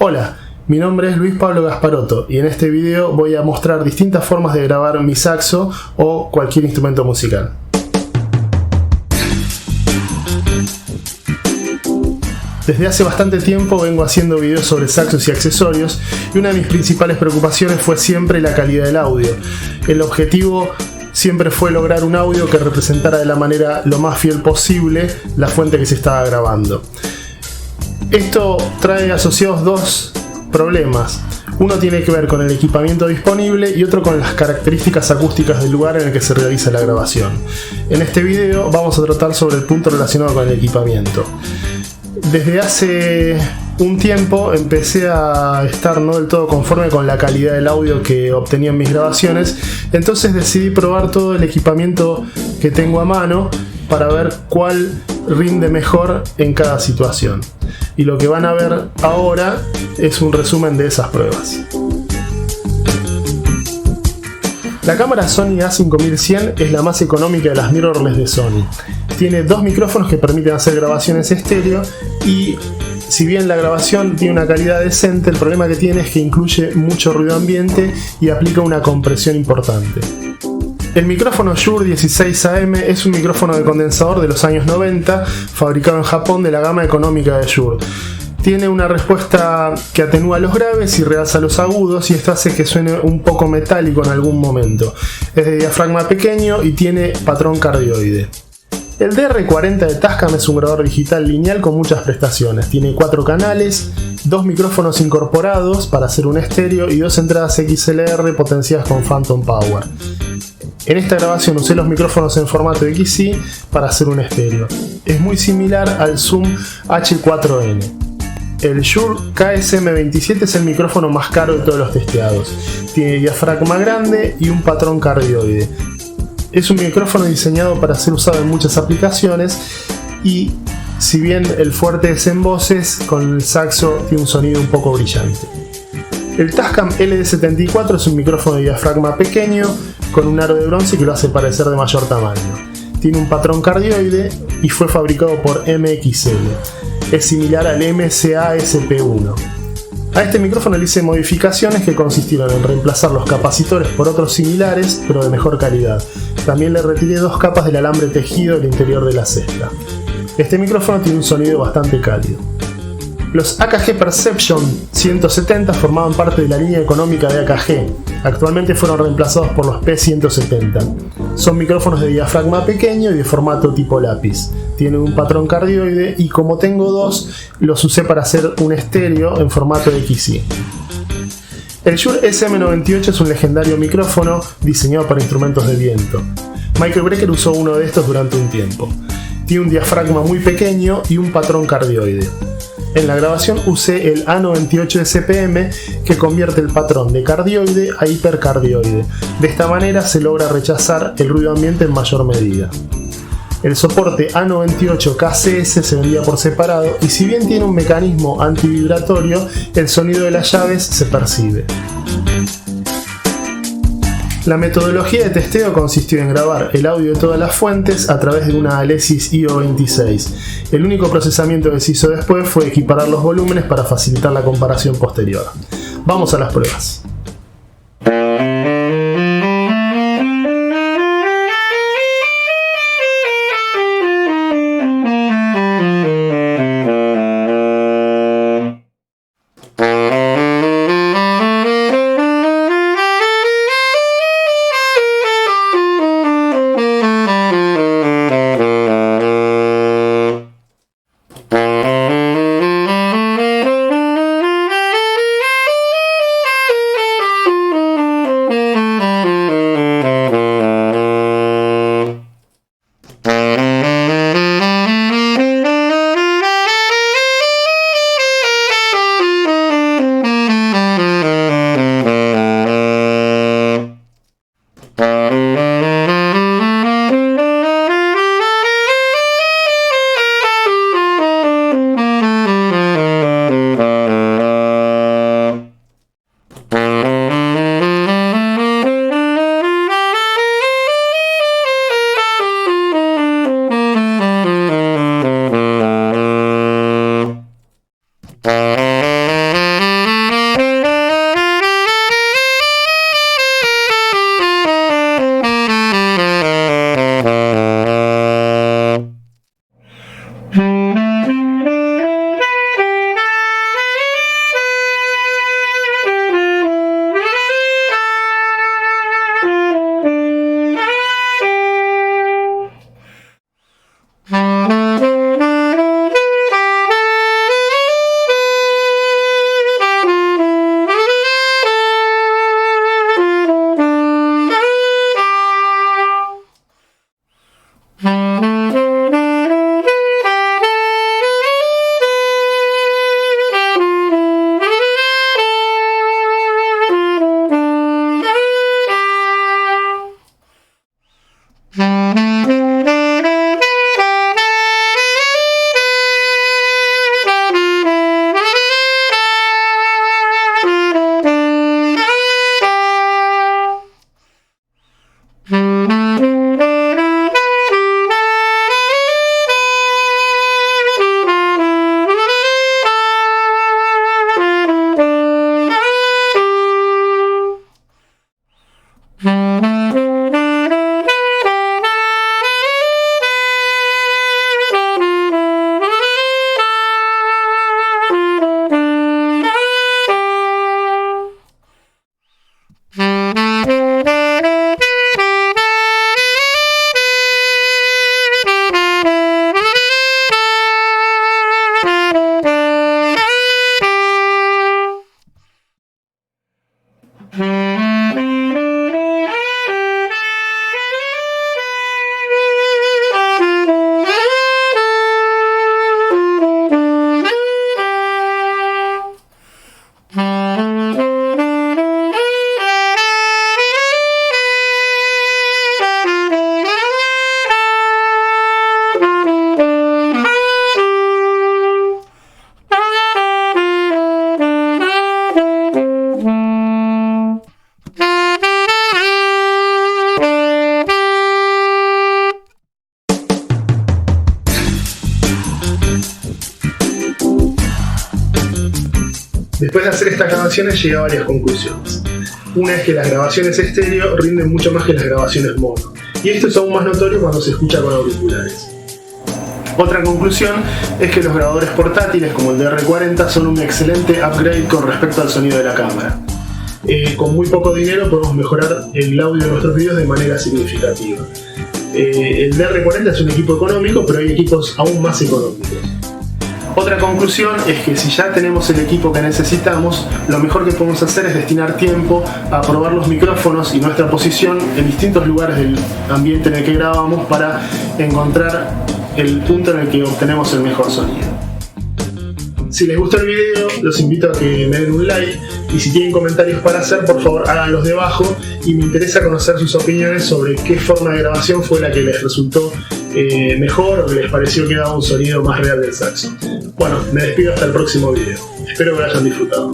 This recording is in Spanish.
Hola, mi nombre es Luis Pablo Gasparotto y en este video voy a mostrar distintas formas de grabar mi saxo o cualquier instrumento musical. Desde hace bastante tiempo vengo haciendo videos sobre saxos y accesorios y una de mis principales preocupaciones fue siempre la calidad del audio. El objetivo siempre fue lograr un audio que representara de la manera lo más fiel posible la fuente que se estaba grabando. Esto trae asociados dos problemas. Uno tiene que ver con el equipamiento disponible y otro con las características acústicas del lugar en el que se realiza la grabación. En este video vamos a tratar sobre el punto relacionado con el equipamiento. Desde hace un tiempo empecé a estar no del todo conforme con la calidad del audio que obtenía en mis grabaciones, entonces decidí probar todo el equipamiento que tengo a mano para ver cuál rinde mejor en cada situación. Y lo que van a ver ahora es un resumen de esas pruebas. La cámara Sony A5100 es la más económica de las mirrorless de Sony. Tiene dos micrófonos que permiten hacer grabaciones estéreo y si bien la grabación tiene una calidad decente, el problema que tiene es que incluye mucho ruido ambiente y aplica una compresión importante. El micrófono Shure 16AM es un micrófono de condensador de los años 90, fabricado en Japón de la gama económica de Shure. Tiene una respuesta que atenúa los graves y realza los agudos y esto hace que suene un poco metálico en algún momento. Es de diafragma pequeño y tiene patrón cardioide. El DR40 de Tascam es un grabador digital lineal con muchas prestaciones. Tiene 4 canales, 2 micrófonos incorporados para hacer un estéreo y 2 entradas XLR potenciadas con Phantom Power. En esta grabación usé los micrófonos en formato XY para hacer un estéreo. Es muy similar al Zoom H4n. El Shure KSM27 es el micrófono más caro de todos los testeados. Tiene diafragma grande y un patrón cardioide. Es un micrófono diseñado para ser usado en muchas aplicaciones y si bien el fuerte es en voces, con el saxo tiene un sonido un poco brillante. El Tascam LD74 es un micrófono de diafragma pequeño con un aro de bronce que lo hace parecer de mayor tamaño. Tiene un patrón cardioide y fue fabricado por MXL. Es similar al MSA SP1. A este micrófono le hice modificaciones que consistieron en reemplazar los capacitores por otros similares, pero de mejor calidad. También le retiré 2 capas del alambre tejido del interior de la cesta. Este micrófono tiene un sonido bastante cálido. Los AKG Perception 170 formaban parte de la línea económica de AKG. Actualmente fueron reemplazados por los P170. Son micrófonos de diafragma pequeño y de formato tipo lápiz. Tienen un patrón cardioide y como tengo dos, los usé para hacer un estéreo en formato XY. El Shure SM98 es un legendario micrófono diseñado para instrumentos de viento. Michael Brecker usó uno de estos durante un tiempo. Tiene un diafragma muy pequeño y un patrón cardioide. En la grabación usé el A98 SPM que convierte el patrón de cardioide a hipercardioide. De esta manera se logra rechazar el ruido ambiente en mayor medida. El soporte A98 KCS se vendía por separado y si bien tiene un mecanismo antivibratorio, el sonido de las llaves se percibe. La metodología de testeo consistió en grabar el audio de todas las fuentes a través de una Alesis IO26. El único procesamiento que se hizo después fue equiparar los volúmenes para facilitar la comparación posterior. Vamos a las pruebas. Después de hacer estas grabaciones llegué a varias conclusiones. Una es que las grabaciones estéreo rinden mucho más que las grabaciones mono, y esto es aún más notorio cuando se escucha con auriculares. Otra conclusión es que los grabadores portátiles como el DR40 son un excelente upgrade con respecto al sonido de la cámara. Con muy poco dinero podemos mejorar el audio de nuestros videos de manera significativa. El DR40 es un equipo económico, pero hay equipos aún más económicos. Otra conclusión es que si ya tenemos el equipo que necesitamos, lo mejor que podemos hacer es destinar tiempo a probar los micrófonos y nuestra posición en distintos lugares del ambiente en el que grabamos para encontrar el punto en el que obtenemos el mejor sonido. Si les gustó el video, los invito a que me den un like, y si tienen comentarios para hacer, por favor háganlos debajo, y me interesa conocer sus opiniones sobre qué forma de grabación fue la que les resultó mejor o que les pareció que daba un sonido más real del saxo. Bueno, me despido hasta el próximo video. Espero que lo hayan disfrutado.